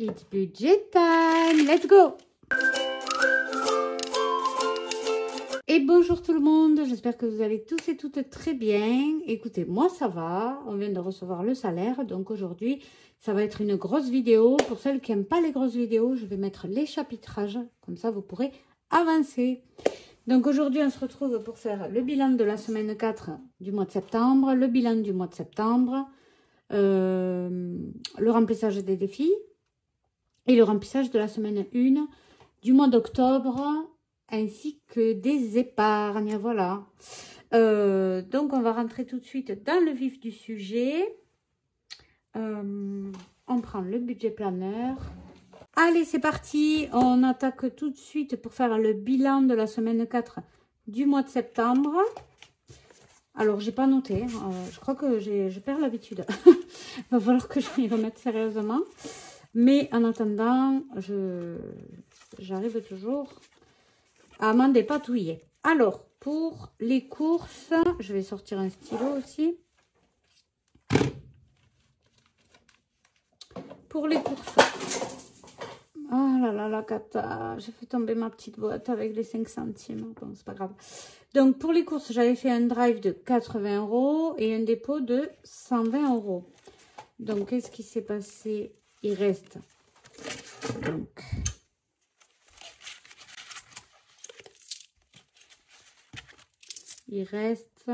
It's budget time, let's go! Et bonjour tout le monde, j'espère que vous allez tous et toutes très bien. Écoutez, moi ça va, on vient de recevoir le salaire, donc aujourd'hui ça va être une grosse vidéo. Pour celles qui n'aiment pas les grosses vidéos, je vais mettre les chapitrages, comme ça vous pourrez avancer. Donc aujourd'hui on se retrouve pour faire le bilan de la semaine 4 du mois de septembre, le bilan du mois de septembre, le remplissage des défis et le remplissage de la semaine 1 du mois d'octobre, ainsi que des épargnes, voilà. Donc, on va rentrer tout de suite dans le vif du sujet. On prend le budget planner. Allez, c'est parti. On attaque tout de suite pour faire le bilan de la semaine 4 du mois de septembre. Alors, j'ai pas noté. Je crois que je perds l'habitude. Il va falloir que je m'y remette sérieusement. Mais en attendant, j'arrive toujours à m'en dépatouiller. Alors, pour les courses, je vais sortir un stylo aussi. Pour les courses. Oh là là, la cata. J'ai fait tomber ma petite boîte avec les 5 centimes. Bon, c'est pas grave. Donc, pour les courses, j'avais fait un drive de 80 € et un dépôt de 120 €. Donc, qu'est-ce qui s'est passé? Il reste donc il reste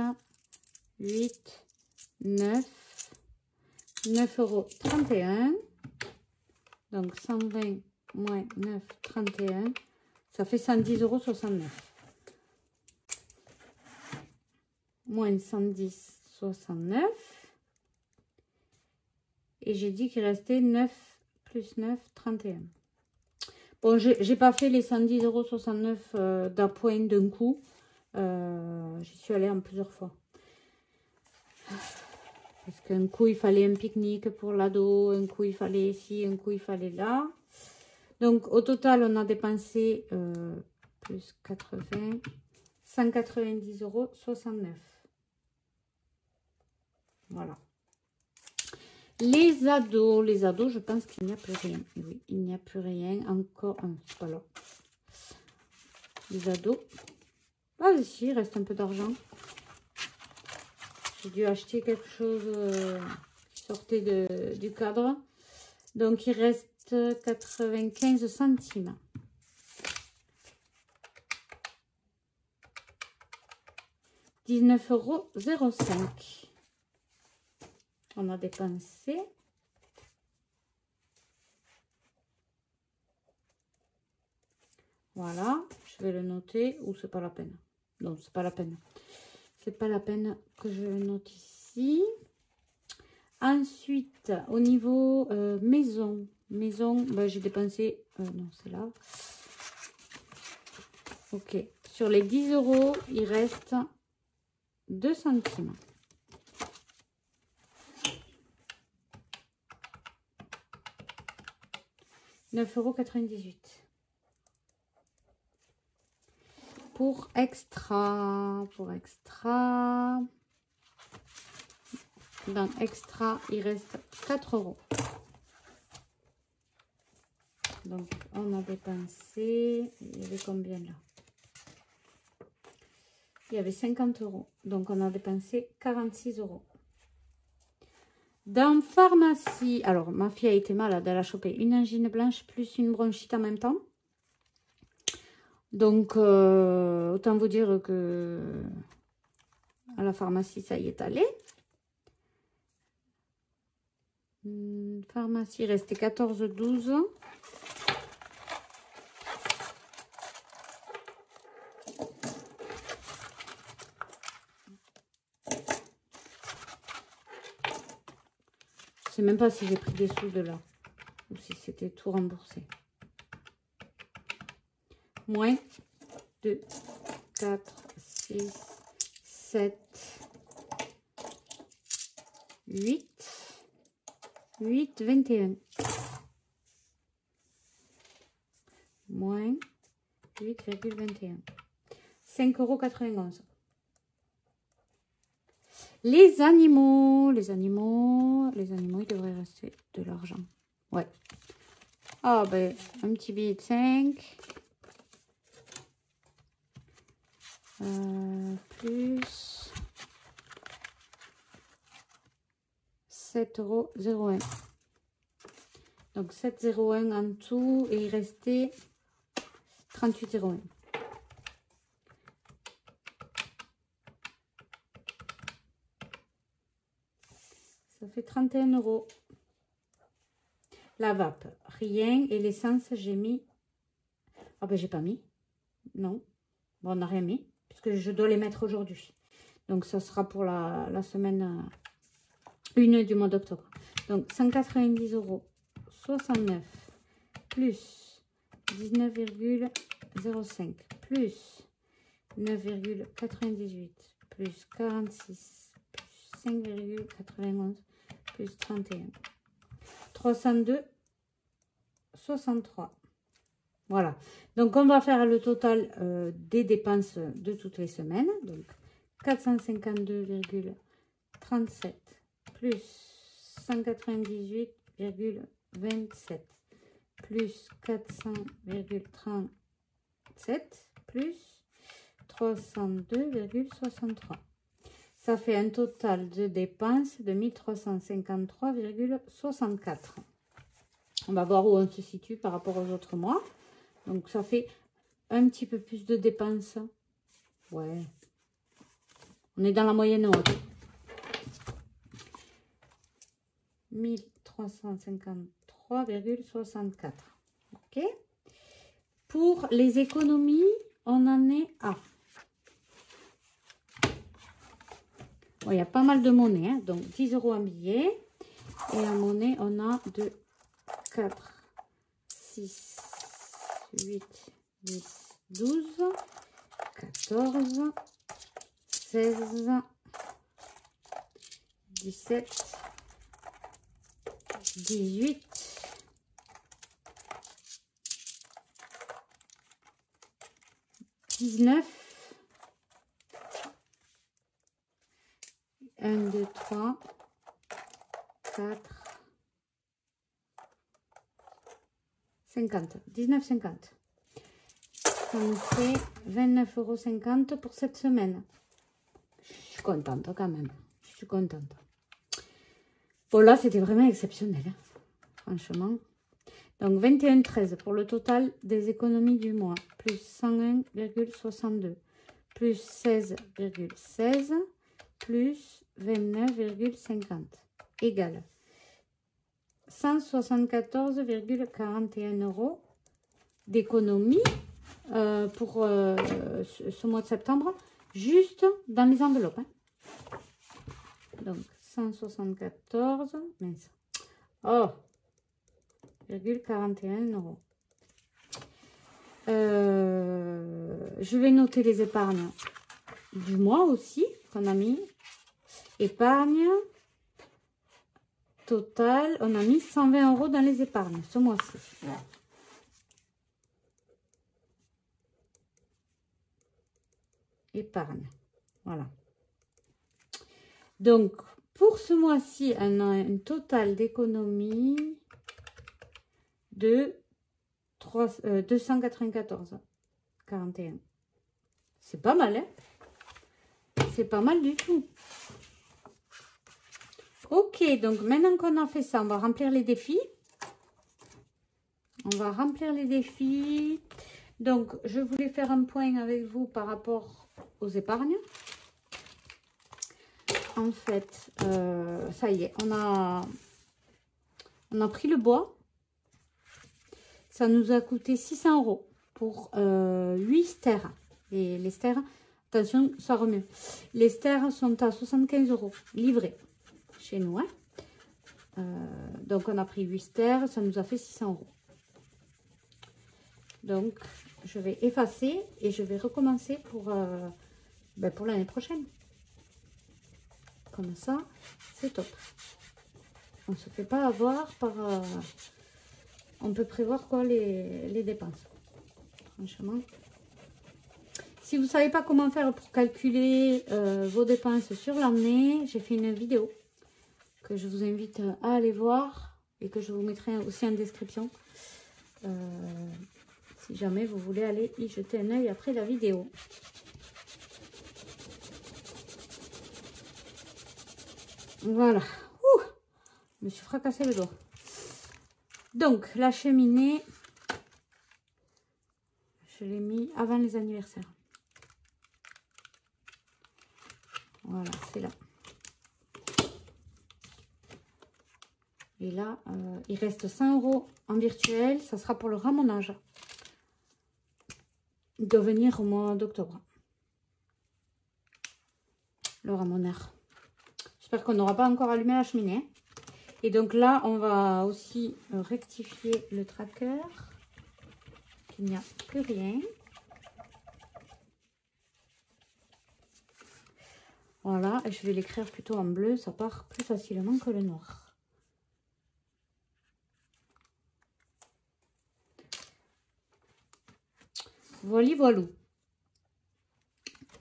8, 9, 9,31 €. Donc 120 moins 9, 31, ça fait 110,69 €. Moins 110,69. Et j'ai dit qu'il restait 9 plus 9, 31. Bon, j'ai pas fait les 110,69 € d'appoint d'un coup. J'y suis allée en plusieurs fois. Parce qu'un coup, il fallait un pique-nique pour l'ado. Un coup, il fallait ici. Un coup, il fallait là. Donc, au total, on a dépensé plus 80, 190,69 €. Voilà. Les ados, je pense qu'il n'y a plus rien. Oui, il n'y a plus rien. Encore un, c'est pas là. Les ados. Ah, ici, il reste un peu d'argent. J'ai dû acheter quelque chose qui sortait du cadre. Donc, il reste 95 centimes. €19,05 €. On a dépensé. Voilà, je vais le noter ou c'est pas la peine. Non, c'est pas la peine. C'est pas la peine que je le note ici. Ensuite, au niveau maison, ben, j'ai dépensé. Non, c'est là. Ok. Sur les 10 €, il reste 2 centimes. €9,98 €. Pour extra, dans extra, il reste 4 €. Donc, on a dépensé, il y avait combien là? Il y avait 50 €. Donc, on a dépensé 46 €. Dans pharmacie, alors ma fille a été malade, elle a chopé une angine blanche plus une bronchite en même temps. Donc, autant vous dire que à la pharmacie, ça y est allé. Pharmacie, il restait 14,12 €. Je sais même pas si j'ai pris des sous de là ou si c'était tout remboursé. Moins 2, 4, 6, 7, 8, 21. Moins 8,21. 5,91 €. Les animaux, il devrait rester de l'argent. Ouais. Ah ben, un petit billet de 5. Plus 7,01 €. Donc 7,01 € en tout et il restait 38,01 €. Ça fait 31 €. La vape, rien. Et l'essence, j'ai mis... Ah ben, j'ai pas mis. Non. Bon, on n'a rien mis. Puisque je dois les mettre aujourd'hui. Donc, ça sera pour la semaine 1 du mois d'octobre. Donc, 190,69 € plus 19,05 plus 9,98 plus 46 plus 5,91 plus 31. 302,63. Voilà. Donc, on va faire le total des dépenses de toutes les semaines. Donc, 452,37 plus 198,27 plus 400,37 plus 302,63. Ça fait un total de dépenses de 1353,64. On va voir où on se situe par rapport aux autres mois. Donc, ça fait un petit peu plus de dépenses. Ouais. On est dans la moyenne haute. 1353,64. OK. Pour les économies, on en est à... Bon, il y a pas mal de monnaie. Hein. Donc, 10 € en billet. Et en monnaie, on a de 4, 6, 8, 10, 12, 14, 16, 17, 18, 19, 1, 2, 3, 4, 50, 19,50. Ça nous fait 29,50 € pour cette semaine. Je suis contente quand même. Je suis contente. Bon, là, c'était vraiment exceptionnel. Hein, franchement. Donc, 21,13 pour le total des économies du mois. Plus 101,62. Plus 16,16. Plus 29,50. Égale 174,41 € d'économie pour ce mois de septembre, juste dans les enveloppes. Hein. Donc, 174, mince. Oh, 41 €. Je vais noter les épargnes du mois aussi, qu'on a mis. Épargne total, on a mis 120 € dans les épargnes ce mois-ci. Épargne, voilà. Donc, pour ce mois-ci, on a un total d'économie de 294,41. C'est pas mal, hein? C'est pas mal du tout. Ok, donc maintenant qu'on a fait ça, on va remplir les défis. On va remplir les défis. Donc, je voulais faire un point avec vous par rapport aux épargnes. En fait, ça y est, on a pris le bois. Ça nous a coûté 600 € pour 8 stères. Et les stères, attention, ça remue. Les stères sont à 75 € livrés chez nous. Hein. Donc, on a pris 8 stères, ça nous a fait 600 €. Donc, je vais effacer et je vais recommencer pour l'année prochaine. Comme ça, c'est top. On ne se fait pas avoir par... on peut prévoir quoi les dépenses. Franchement. Si vous ne savez pas comment faire pour calculer vos dépenses sur l'année, j'ai fait une vidéo que je vous invite à aller voir et que je vous mettrai aussi en description. si jamais vous voulez aller y jeter un œil après la vidéo. Voilà. Ouh, je me suis fracassé le doigt. Donc, la cheminée, je l'ai mis avant les anniversaires. Voilà, c'est là. Et là, il reste 100 € en virtuel. Ça sera pour le ramonage. Il doit venir au mois d'octobre. Le ramoneur. J'espère qu'on n'aura pas encore allumé la cheminée. Et donc là, on va aussi rectifier le tracker. Il n'y a plus rien. Voilà, et je vais l'écrire plutôt en bleu. Ça part plus facilement que le noir. Voilà, voilà.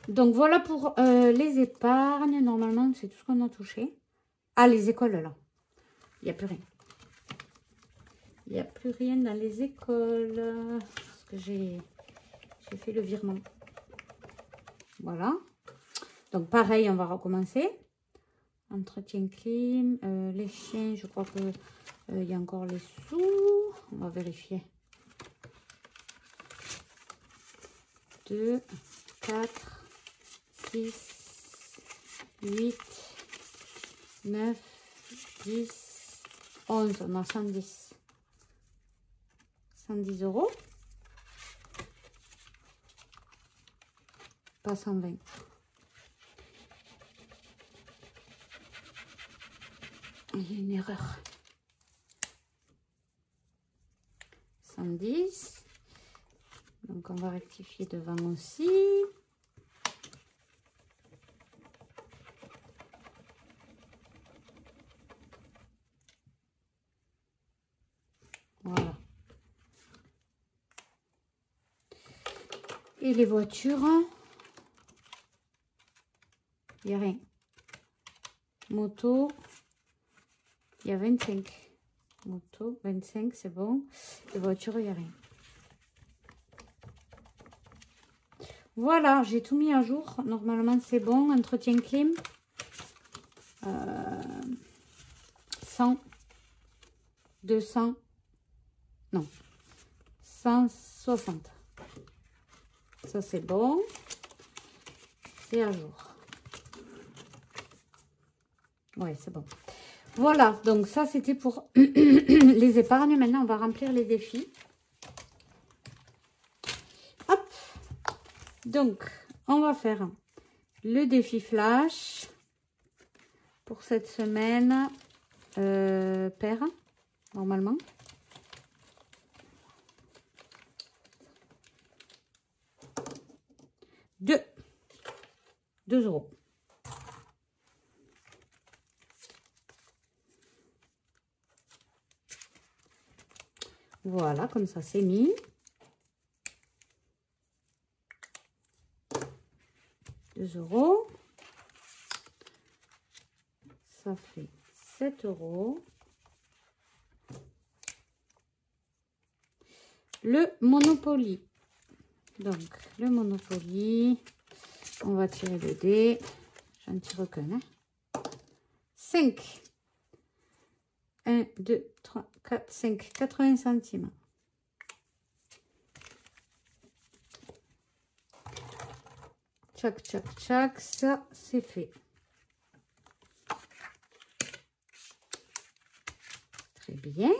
Donc voilà pour les épargnes. Normalement, c'est tout ce qu'on a touché. Ah, les écoles, là. Il n'y a plus rien. Il n'y a plus rien dans les écoles. Parce que j'ai fait le virement. Voilà. Donc pareil, on va recommencer. Entretien clim. Les chiens, je crois que il y a encore les sous. On va vérifier. 2, 4, 6, 8, 9, 10, 11. On a 110. 110 €. Pas 120. Il y a une erreur. 110. Donc, on va rectifier devant aussi. Voilà. Et les voitures, il n'y a rien. Moto, il y a 25. Moto, 25, c'est bon. Les voitures, il n'y a rien. Voilà, j'ai tout mis à jour. Normalement, c'est bon. Entretien clim. 100. 200. Non. 160. Ça, c'est bon. C'est à jour. Ouais, c'est bon. Voilà, donc ça, c'était pour les épargnes. Maintenant, on va remplir les défis. Hop. Donc, on va faire le défi flash pour cette semaine paire, normalement. Deux €. Voilà, comme ça, c'est mis. €. Ça fait 7 €. Le Monopoly. Donc, le Monopoly, on va tirer le dé. J'en tire qu'un. Hein. 5. 1, 2, 3, 4, 5. 80 centimes. Tchac, tchac, tchac. Ça, c'est fait. Très bien.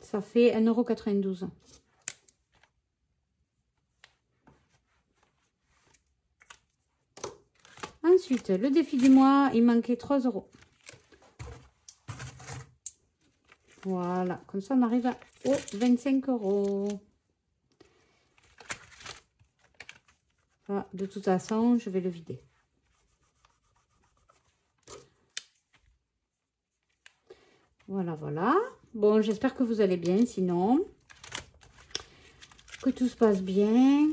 Ça fait 1,92 €. Ensuite, le défi du mois, il manquait 3 €. Voilà, comme ça on arrive aux 25 €. Voilà, de toute façon, je vais le vider. Voilà, voilà. Bon, j'espère que vous allez bien, sinon. Que tout se passe bien.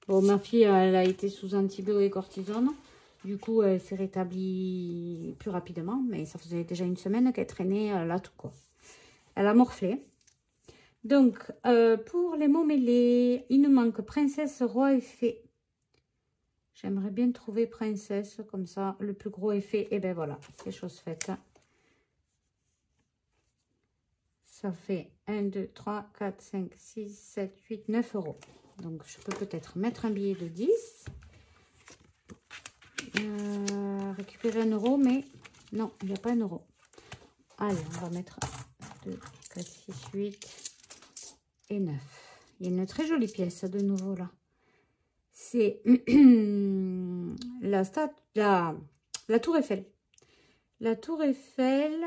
Bon, ma fille, elle a été sous antibio et cortisone. Du coup, elle s'est rétablie plus rapidement. Mais ça faisait déjà une semaine qu'elle traînait là tout quoi. Elle a morflé. Donc, pour les mots mêlés, il nous manque princesse, roi et fée. J'aimerais bien trouver princesse, comme ça, le plus gros est fait. Et ben voilà, c'est chose faite. Ça fait 1, 2, 3, 4, 5, 6, 7, 8, 9 euros. Donc, je peux peut-être mettre un billet de 10. Récupérer 1 euro, mais non, il n'y a pas 1 euro. Allez, on va mettre 2, 4, 6, 8 et 9. Il y a une très jolie pièce de nouveau là. C'est la Tour Eiffel. La Tour Eiffel.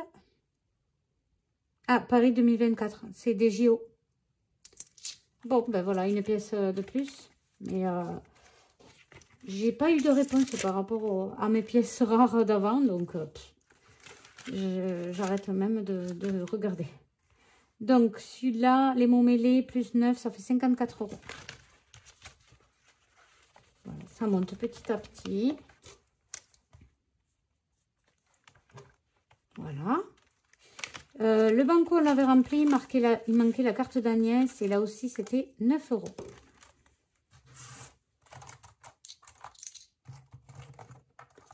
Ah, Paris 2024. C'est des JO. Bon, ben voilà, une pièce de plus. Mais j'ai pas eu de réponse par rapport à mes pièces rares d'avant. Donc, j'arrête même de regarder. Donc, celui-là, les mots mêlés, plus 9, ça fait 54 euros. Voilà, ça monte petit à petit. Voilà. Le banco, on l'avait rempli, il manquait la carte d'Agnès. Et là aussi, c'était 9 euros.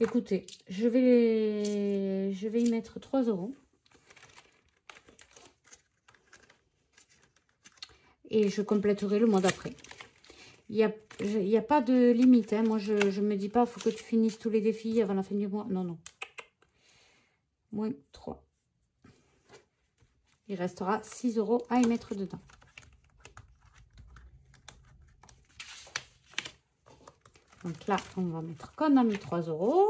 Écoutez, je vais y mettre 3 euros. Et je compléterai le mois d'après. Il n'y a pas de limite. Hein. Moi, je ne me dis pas, il faut que tu finisses tous les défis avant la fin du mois. Non, non. Moins 3. Il restera 6 euros à y mettre dedans. Donc là, on va mettre qu'on a mis 3 euros.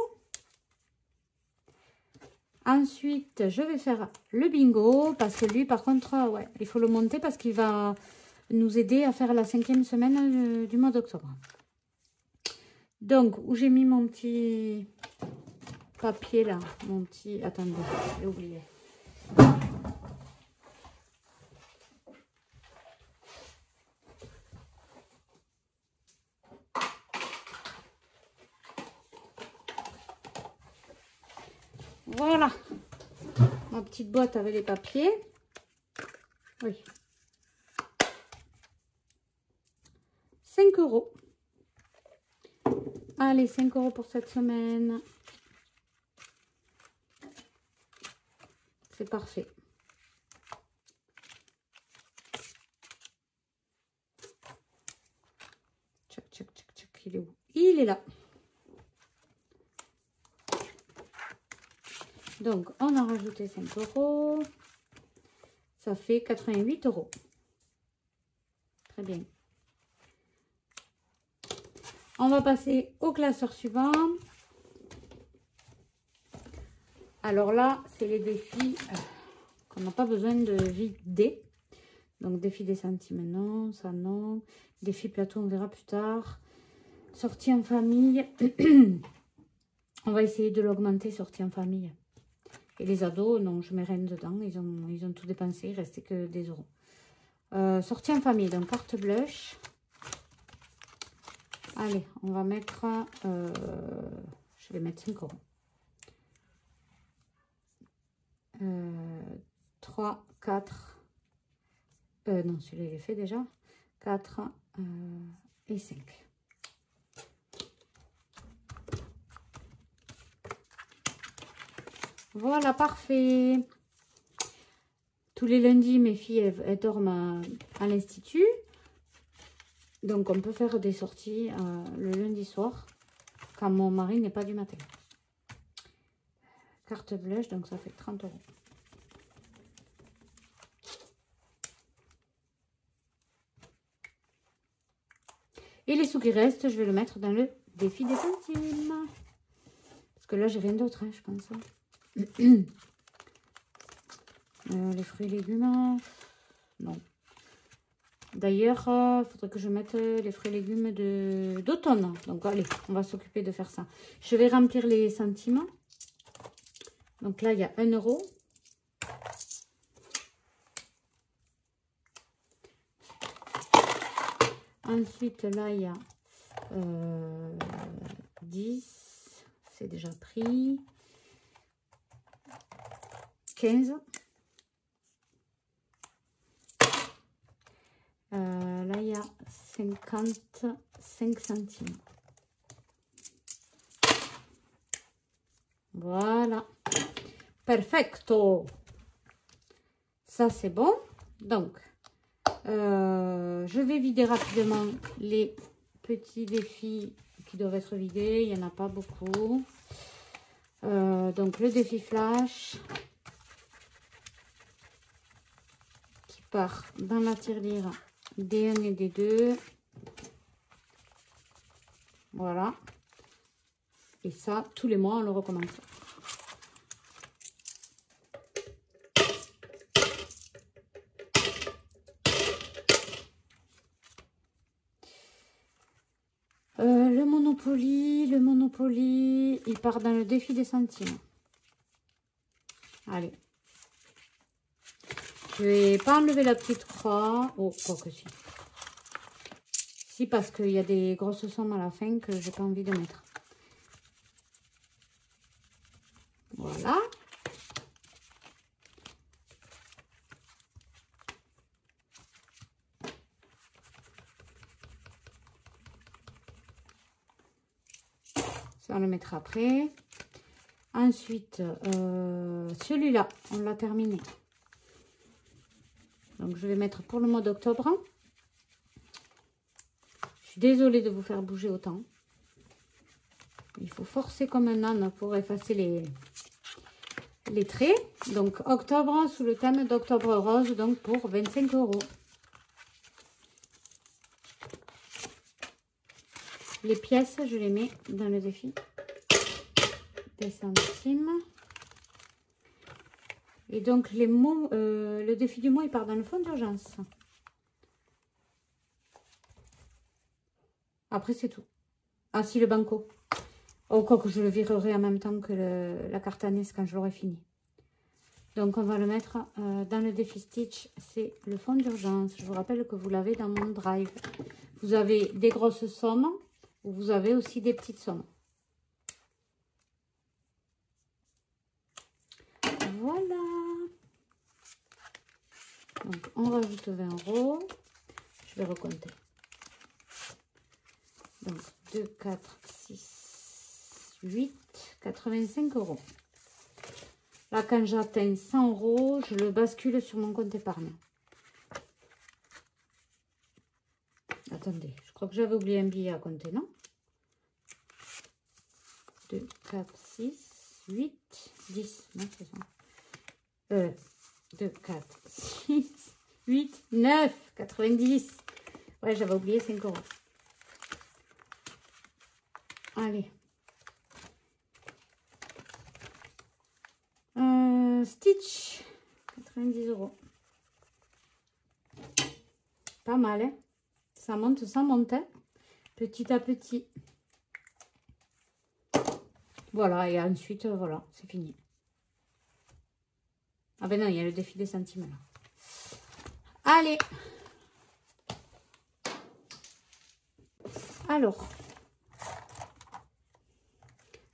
Ensuite, je vais faire le bingo. Parce que lui, par contre, ouais, il faut le monter parce qu'il va nous aider à faire la 5e semaine du mois d'octobre. Donc, où j'ai mis mon petit papier là, mon petit... Attendez, j'ai oublié. Voilà, ma petite boîte avec les papiers. Oui. 5 euros. Allez, 5 euros pour cette semaine. C'est parfait. Tchac, tchac, tchac, tchac. Il est où? Il est là. Donc, on a rajouté 5 euros. Ça fait 88 euros. Très bien. On va passer au classeur suivant. Alors là, c'est les défis qu'on n'a pas besoin de vider. Donc, défi des centimes, non, ça non. Défi plateau, on verra plus tard. Sortie en famille. On va essayer de l'augmenter, sortie en famille. Et les ados, non, je mets rien dedans. Ils ont tout dépensé, il restait que des euros. Sortie en famille, donc carte blush. Allez, on va mettre... je vais mettre 5 euros. 3, 4... non, celui-là, il est fait déjà. 4 et 5. Voilà, parfait. Tous les lundis, mes filles, elles dorment à l'institut. Donc, on peut faire des sorties le lundi soir, quand mon mari n'est pas du matin. Carte blush, donc ça fait 30 euros. Et les sous qui restent, je vais le mettre dans le défi des centimes. Parce que là, j'ai rien d'autre, hein, je pense. Les fruits et légumes, non. D'ailleurs, il faudrait que je mette les fruits et légumes d'automne. Donc, allez, on va s'occuper de faire ça. Je vais remplir les centimes. Donc là, il y a 1 euro. Ensuite, là, il y a 10, c'est déjà pris. 15. Là, il y a 55 centimes. Voilà. Perfecto. Ça, c'est bon. Donc, je vais vider rapidement les petits défis qui doivent être vidés. Il n'y en a pas beaucoup. Donc, le défi flash qui part dans la tirelire des 1 et des 2. Voilà. Et ça, tous les mois, on le recommence. Le Monopoly, il part dans le défi des centimes. Allez. Je vais pas enlever la petite croix. Oh, quoi que si. Si, parce qu'il y a des grosses sommes à la fin que j'ai pas envie de mettre. Voilà. Ça, on le mettra après. Ensuite, celui-là, on l'a terminé. Donc, je vais mettre pour le mois d'octobre. Je suis désolée de vous faire bouger autant. Il faut forcer comme un âne pour effacer les traits. Donc, octobre, sous le thème d'Octobre Rose, donc pour 25 €. Les pièces, je les mets dans le défi des centimes. Et donc, les mots, le défi du mois, il part dans le fond d'urgence. Après, c'est tout. Ah, si, le banco. Oh, quoi que je le virerai en même temps que la carte Agnès quand je l'aurai fini. Donc, on va le mettre dans le défi Stitch. C'est le fond d'urgence. Je vous rappelle que vous l'avez dans mon drive. Vous avez des grosses sommes ou vous avez aussi des petites sommes. Voilà. Donc, on rajoute 20 €. Je vais recompter. Donc, 2, 4, 6, 8, 85 €. Là, quand j'atteins 100 €, je le bascule sur mon compte épargne. Attendez, je crois que j'avais oublié un billet à compter, non? 2, 4, 6, 8, 10. Non, c'est ça. 2, 4, 6, 8, 9, 90. Ouais, j'avais oublié 5 €. Allez. Stitch, 90 €. Pas mal, hein? Ça monte sans monter, petit à petit. Voilà, et ensuite, voilà, c'est fini. Ah ben non, il y a le défi des centimes là. Allez. Alors,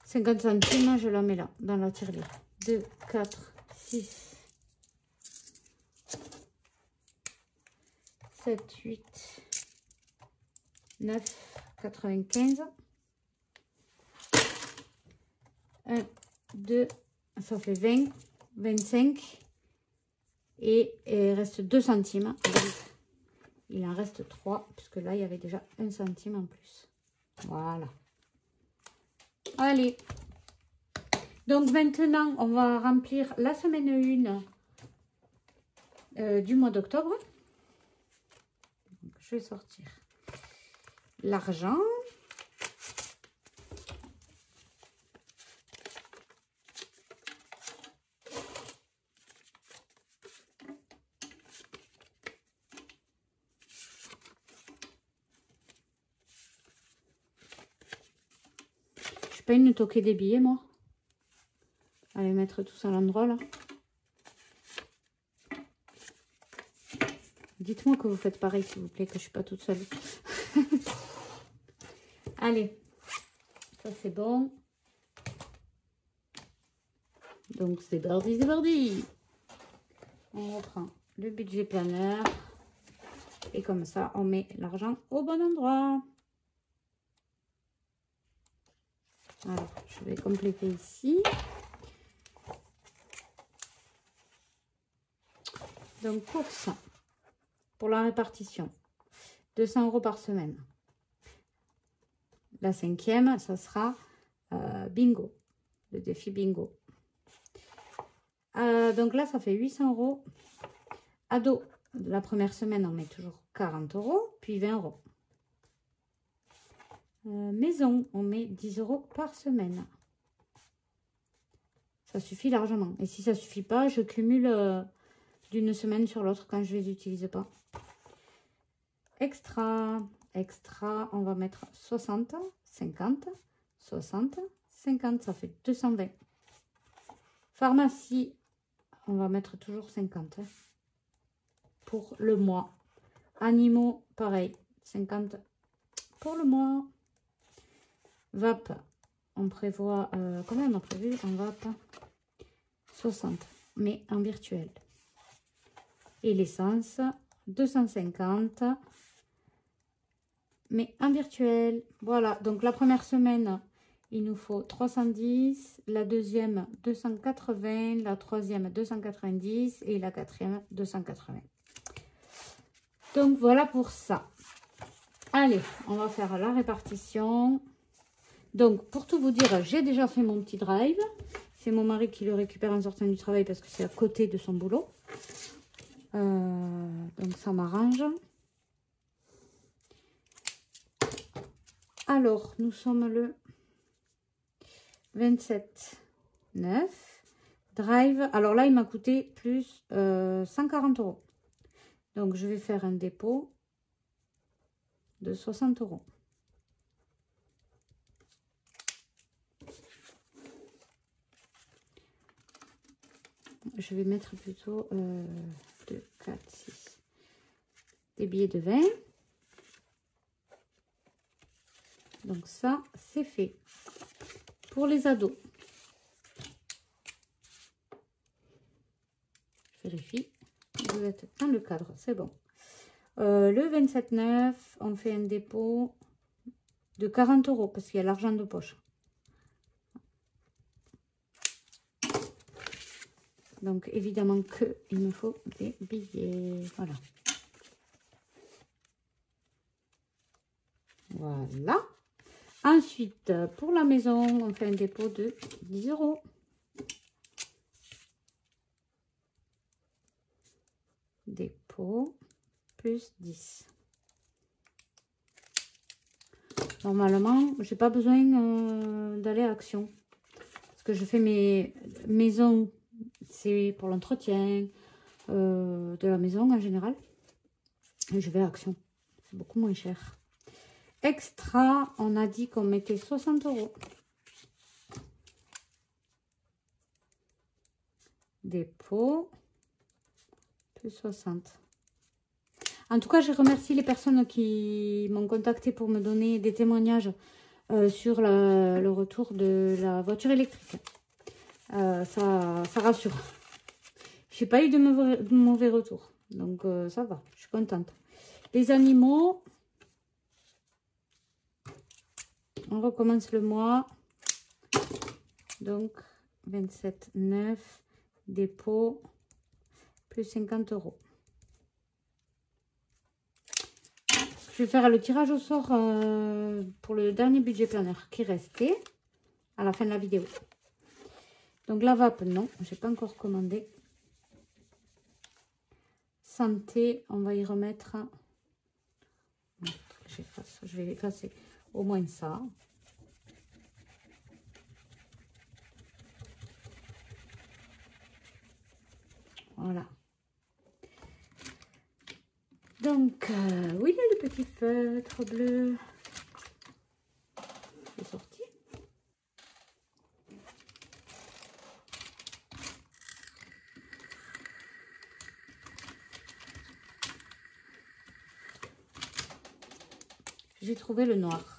50 centimes, je la mets là, dans la tirelire. 2, 4, 6, 7, 8, 9, 95. 1, 2, ça fait 20, 25. Et il reste 2 centimes. Il en reste 3, puisque là, il y avait déjà 1 centime en plus. Voilà. Allez. Donc maintenant, on va remplir la semaine 1 du mois d'octobre. Je vais sortir l'argent. Je suis pas une toquée des billets, moi. Allez mettre tout ça à l'endroit là. Dites-moi que vous faites pareil s'il vous plaît, que je suis pas toute seule. Allez, ça c'est bon. Donc c'est parti, c'est parti. On reprend le budget planeur. Et comme ça, on met l'argent au bon endroit. Alors, je vais compléter ici. Donc, pour ça, pour la répartition, 200 € par semaine. La 5e, ça sera bingo, le défi bingo. Donc là, ça fait 800 €. Ado, la première semaine, on met toujours 40 €, puis 20 €. Maison, on met 10 € par semaine. Ça suffit largement. Et si ça ne suffit pas, je cumule d'une semaine sur l'autre quand je ne les utilise pas. Extra, on va mettre 60, 50, 60, 50, ça fait 220. Pharmacie, on va mettre toujours 50 pour le mois. Animaux, pareil, 50 pour le mois. VAP, on prévoit, combien on a prévu en VAP? 60, mais en virtuel. Et l'essence, 250, mais en virtuel. Voilà, donc la première semaine, il nous faut 310, la deuxième 280, la troisième 290 et la quatrième 280. Donc voilà pour ça. Allez, on va faire la répartition. Donc pour tout vous dire, j'ai déjà fait mon petit drive. C'est mon mari qui le récupère en sortant du travail parce que c'est à côté de son boulot. Donc ça m'arrange. Alors, nous sommes le 27/9. Drive. Alors là, il m'a coûté plus 140 €. Donc, je vais faire un dépôt de 60 €. Je vais mettre plutôt 2, 4, 6. Des billets de 20. Donc ça, c'est fait. Pour les ados. Je vérifie. Vous êtes dans le cadre, c'est bon. Le 27/9, on fait un dépôt de 40 € parce qu'il y a l'argent de poche. Donc, évidemment qu'il me faut des billets. Voilà. Voilà. Ensuite, pour la maison, on fait un dépôt de 10 €. Dépôt plus 10. Normalement, j'ai pas besoin d'aller à Action. Parce que je fais mes maisons, c'est pour l'entretien de la maison en général. Et je vais à Action. C'est beaucoup moins cher. Extra, on a dit qu'on mettait 60 €. Dépôt, plus 60. En tout cas, je remercie les personnes qui m'ont contacté pour me donner des témoignages sur le retour de la voiture électrique. Ça rassure. Je n'ai pas eu de mauvais retour. Donc, ça va. Je suis contente. Les animaux... On recommence le mois. Donc, 27/9, dépôt, plus 50 €. Je vais faire le tirage au sort pour le dernier budget planeur qui restait à la fin de la vidéo. Donc, la vape, non, je n'ai pas encore commandé. Santé, on va y remettre. Je vais effacer au moins ça. Voilà. Donc, où il est le petit feutre bleu? C'est sorti. J'ai trouvé le noir.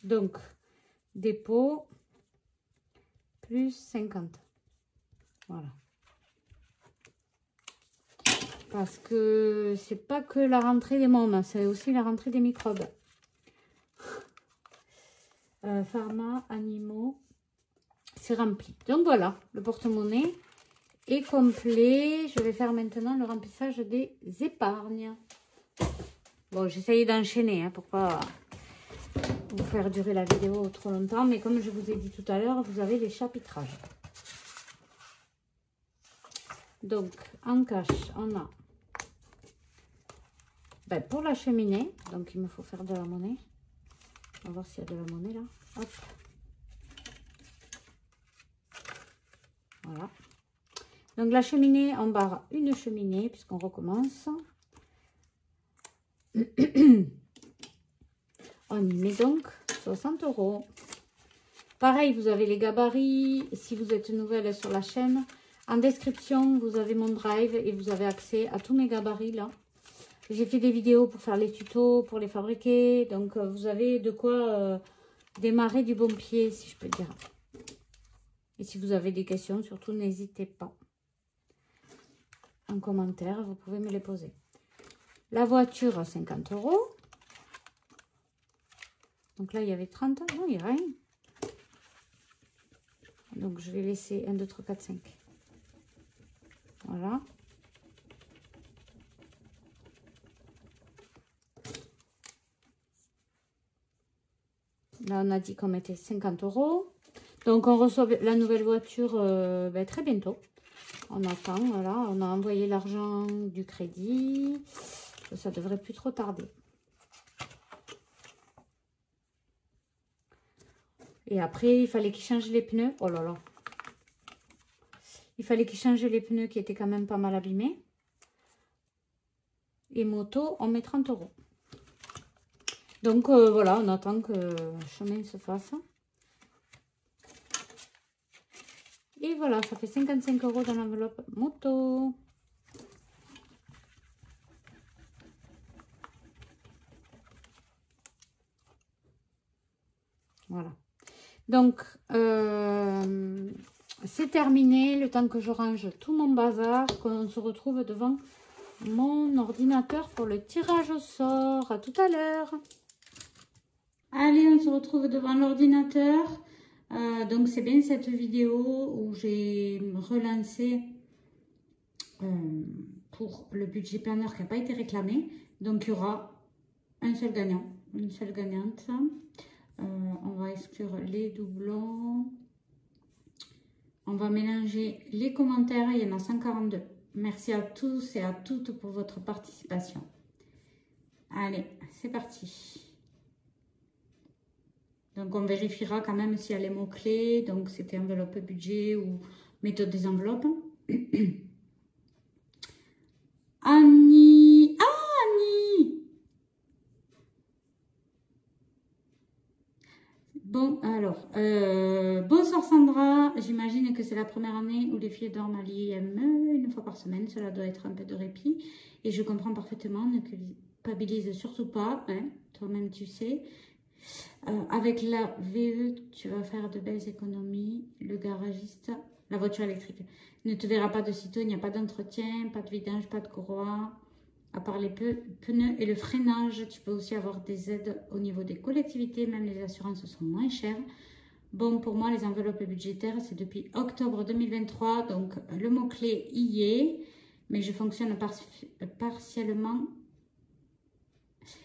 Donc, dépôt, plus 50. Voilà. Parce que c'est pas que la rentrée des mômes, c'est aussi la rentrée des microbes. Pharma, animaux, c'est rempli. Donc voilà, le porte-monnaie est complet. Je vais faire maintenant le remplissage des épargnes. Bon, j'essaye d'enchaîner pour pas vous faire durer la vidéo trop longtemps. Mais comme je vous ai dit tout à l'heure, vous avez les chapitrages. Donc, en cash, on a pour la cheminée. Donc, il me faut faire de la monnaie. On va voir s'il y a de la monnaie là. Hop. Voilà. Donc, la cheminée, on barre une cheminée puisqu'on recommence. On y met donc 60 €. Pareil, vous avez les gabarits. Si vous êtes nouvelle sur la chaîne, en description, vous avez mon drive et vous avez accès à tous mes gabarits là. J'ai fait des vidéos pour faire les tutos, pour les fabriquer. Donc, vous avez de quoi démarrer du bon pied, si je peux dire. Et si vous avez des questions, surtout, n'hésitez pas. En commentaire, vous pouvez me les poser. La voiture, 50 €. Donc là, il y avait 30. Non, il n'y a rien. Donc, je vais laisser 1, 2, 3, 4, 5. Voilà. Là, on a dit qu'on mettait 50 €. Donc, on reçoit la nouvelle voiture très bientôt. On attend, voilà. On a envoyé l'argent du crédit. Ça devrait plus trop tarder. Et après, il fallait qu'il change les pneus. Oh là là. Il fallait qu'il change les pneus qui étaient quand même pas mal abîmés. Et moto, on met 30 €. Donc, voilà, on attend que le chemin se fasse. Et voilà, ça fait 55 € dans l'enveloppe moto. Voilà. Donc, c'est terminé. Le temps que je range tout mon bazar, qu'on se retrouve devant mon ordinateur pour le tirage au sort. À tout à l'heure. Allez, on se retrouve devant l'ordinateur. Donc, c'est bien cette vidéo où j'ai relancé pour le budget planner qui n'a pas été réclamé. Donc, il y aura un seul gagnant, une seule gagnante. On va exclure les doublons. On va mélanger les commentaires. Il y en a 142. Merci à tous et à toutes pour votre participation. Allez, c'est parti. Donc, on vérifiera quand même s'il y a les mots-clés. Donc, c'était enveloppe budget ou méthode des enveloppes. Annie. Ah, Annie. Bon, alors, bonsoir Sandra. J'imagine que c'est la première année où les filles dorment à l'IME une fois par semaine. Cela doit être un peu de répit. Et je comprends parfaitement, ne culpabilise surtout pas. Hein, toi-même, tu sais. Avec la VE, tu vas faire de belles économies. Le garagiste, la voiture électrique, ne te verra pas de sitôt. Il n'y a pas d'entretien, pas de vidange, pas de courroie. À part les pneus et le freinage, tu peux aussi avoir des aides au niveau des collectivités. Même les assurances sont moins chères. Bon, pour moi, les enveloppes budgétaires, c'est depuis octobre 2023. Donc, le mot-clé y est. Mais je fonctionne partiellement.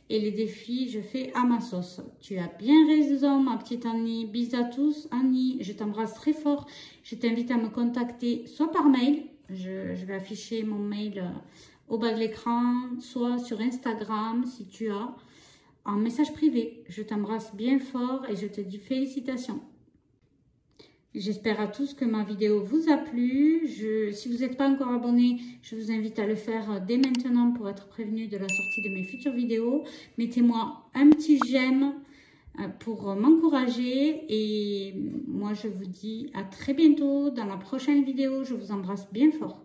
Et les défis, je fais à ma sauce. Tu as bien raison, ma petite Annie. Bisous à tous. Annie, je t'embrasse très fort. Je t'invite à me contacter soit par mail. Je vais afficher mon mail au bas de l'écran, soit sur Instagram si tu as un message privé. Je t'embrasse bien fort et je te dis félicitations. J'espère à tous que ma vidéo vous a plu. Si vous n'êtes pas encore abonné, je vous invite à le faire dès maintenant pour être prévenu de la sortie de mes futures vidéos. Mettez-moi un petit j'aime pour m'encourager. Et moi, je vous dis à très bientôt dans la prochaine vidéo. Je vous embrasse bien fort.